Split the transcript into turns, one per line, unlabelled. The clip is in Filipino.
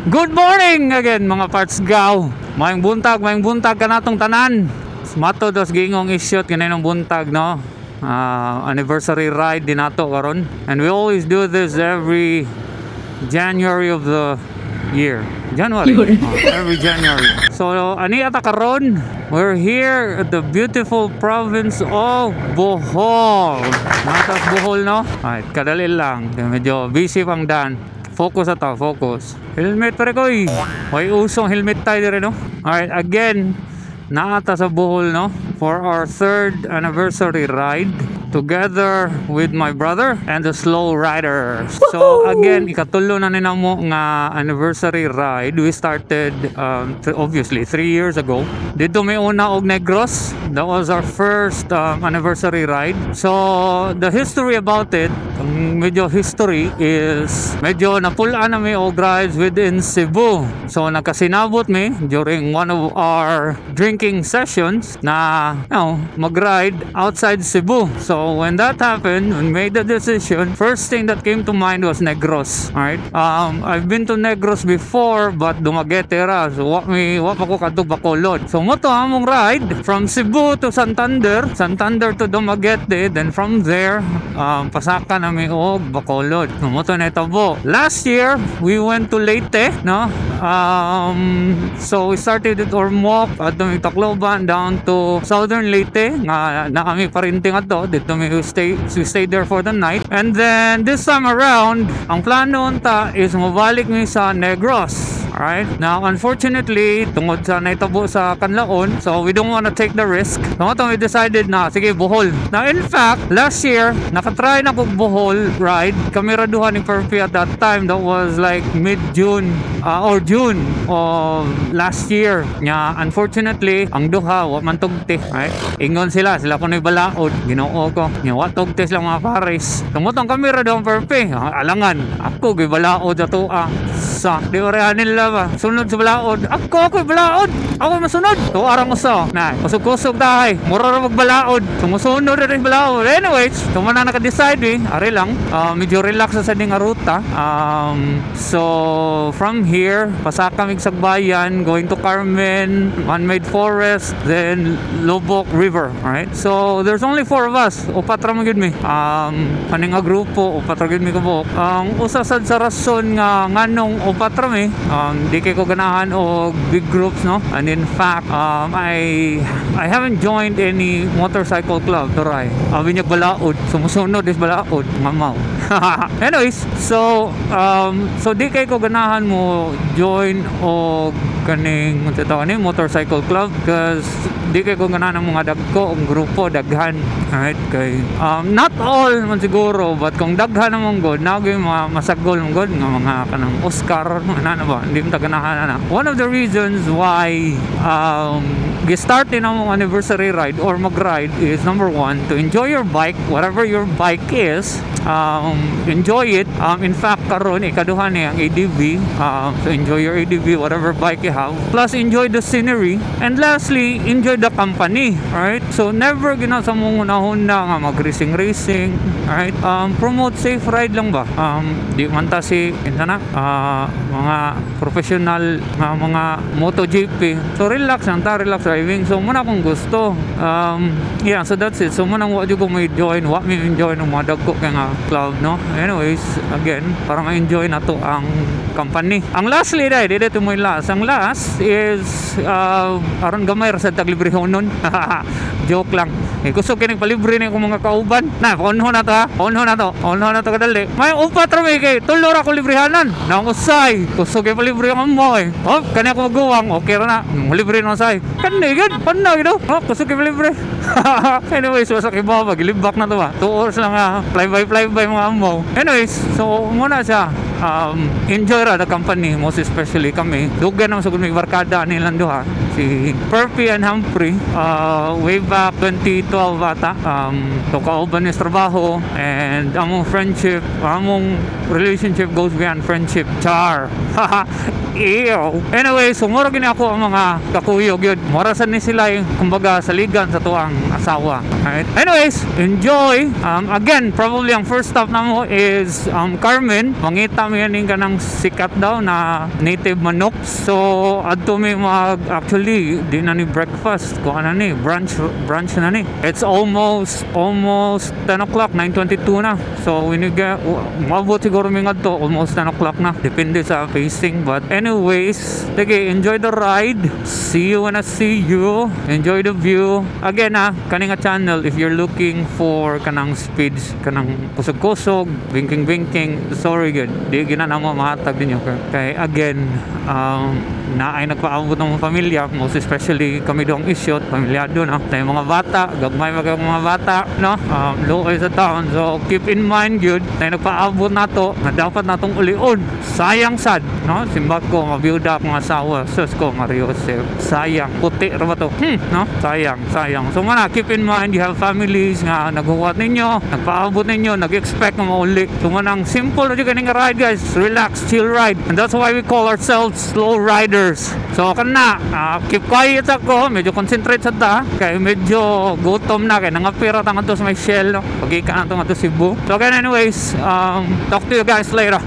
Good morning again mga parts gaw. Mayong buntag ka natong tanan. Mato dos giingong isyot kanayong buntag no. Anniversary ride din nato karon. And we always do this every January of the year. Every January. So ani ata karon, we're here at the beautiful province of Bohol. Natas Bohol no. Ay, kadali lang. Medyo busy pang dan. Focus ata, focus. Helmet pare ko eh. May usong helmet tayo dire no. Alright, again, naata sa Bohol no for our 3rd anniversary ride together with my brother and the Slow Riders. So again, ikatulo na ninamo nga anniversary ride. We started obviously 3 years ago. Dito may una og Negros. That was our first anniversary ride. So the history about it, medyo history is medyo napulaan na may og rides within Cebu. So nakasinabot me during one of our drinking sessions na mag-ride outside Cebu. So when that happened, we made the decision. First thing that came to mind was Negros. Alright? I've been to Negros before, but Dumaguete ra. So wa pa ko kadto Bacolod. So mo to among ride from Cebu to Santander to Dumaguete, then from there pasaka na mi og Bacolod. So mo to na itabo. Last year, we went to Leyte, no? So we started at Ormoc at Tacloban down to Southern Leyte nga na kami parinting ato dito we stayed there for the night. And then this time around ang plano unta is mabalik mi sa Negros. Alright, now unfortunately tungod sa naitabo sa Kanlaon, so we don't want to take the risk. So we decided na sige Bohol. Now in fact, last year nakatry na ko Bohol ride. Kami raduhan ni Perpi at that time. That was like mid-June or June of last year. Nya unfortunately ang duha wa man tugti. Right? Ingon sila ko ni balaod. Ginoo ko. Nya wa tugti sila mga pares. Tumutong kami raduhan Perpi. Alangan ako gi balaod ato sa di orehan nila ba. Sunod sa balaod. Ako balaod. Ako masunod. To arang usa. Na, kusog-kusog tahay. Mura ra magbalaod. Sumusunod ra rin balaod. Anyways, tumana naka-decide ari lang. Medyo relax sa ding nga ruta. So from here, pasaka mig Sagbayan, going to Carmen, Man-Made Forest, then Lobok River. Alright? So there's only 4 of us. Upat ra man gyud mi. Kaning nga grupo, upat ra gyud mi kabuk. Ang usa sad sa rason nga nganong upat ra mi, di kay ko ganahan og big groups no. And in fact, I haven't joined any motorcycle club to ride. Binyag balaod, sumusunod is balaod, mamaw. Anyways, so di kay ko ganahan mo join og kaning motorcycle club because di kay ko ganahan ang mga dagko og grupo daghan. Alright, kay not all man siguro, but kung daghan namong god nagay masagol mong god nga mga kanang Oscar ana ba hindi mo ganahan na. One of the reasons why start din ang anniversary ride or mag-ride is number 1, to enjoy your bike, whatever your bike is. Enjoy it. In fact, karon ikaduha ni ang ADV. So enjoy your ADV, whatever bike you have. Plus, enjoy the scenery. And lastly, enjoy the company. Alright? So, never ginasa mong hunahuna nga mag-racing. Alright? Promote safe ride lang ba? Di man ta si mga professional mga MotoGP. So, relax driving. So, muna kung gusto. Yeah, so that's it. So, muna what you go may join. What may enjoy ng mga dagko kaya nga club, no? Anyways, again, para ma-enjoy na to ang company. Ang lastly, dito mo yung last. Ang last is aron gamay sa taglibrehon nun. Joke lang. Kusog kining palibre ni akong mga kauban. Na, paunho na to kadali. May upat ra may kay tulo ra ko librehanan. Nang usay, kusog kay palibre ang mo eh. Kani ako maguwang, okay ra na. Libre na usay. Kani gid, panna gid. Kusog kay palibre. Anyways, wasa kay baba, gilibak na to ba. 2 hours lang fly by mga amo. Anyways, so muna siya. Enjoy ra the company, most especially kami. Dugan naman sa may barkada nilang duha. Si Perpi and Humphrey, way back 2012 ata. To kauban is trabaho and among friendship, among relationship goes beyond friendship. Char. Ew. Anyway, so mura gini ako ang mga kakuyog yun. Mura sa ni sila yung kumbaga saligan sa tuang asawa. Alright? Anyways, enjoy. Again, probably ang first stop na mo is Carmen. Mangita nami yan kanang sikat daw na native manok. So adto mi actually di na ni breakfast ko ano ni brunch na ni. It's almost 10 o'clock, 9:22 na. So we need mabot siguro mi ngadto almost 10 o'clock na, depende sa pacing. But anyways, sige, enjoy the ride. See you when I see you. Enjoy the view. Again kaning nga channel, if you're looking for kanang speeds, kanang kusog-kusog, binking, sorry good, di gina na mo mahatag ninyo. Kay again, na ay nagpaabot ng mga pamilya, most especially kami doong isyot, pamilyado na yung mga bata, gagmay mga bata, no? Low kayo sa town, so keep in mind yun, na nagpaabot na to, na dapat natong ulion. Sayang sad, no? Simbag ko, mabiyuda akong asawa, sus ko, Mario Joseph, sayang, puti, ba to? No? Sayang. So mana, keep in mind, you have families nga naghuwat ninyo, nagpaabot ninyo, nag-expect na mauli. So manang simple na dyan nga ride, guys, relax, chill ride, and that's why we call ourselves slow riders. So kana, keep quiet ako, medyo concentrate sa ta, kay medyo gutom na, kay nangapira tangan to sa may shell, no? Pagika na to nga to Cebu. So again, anyways, talk to you guys later.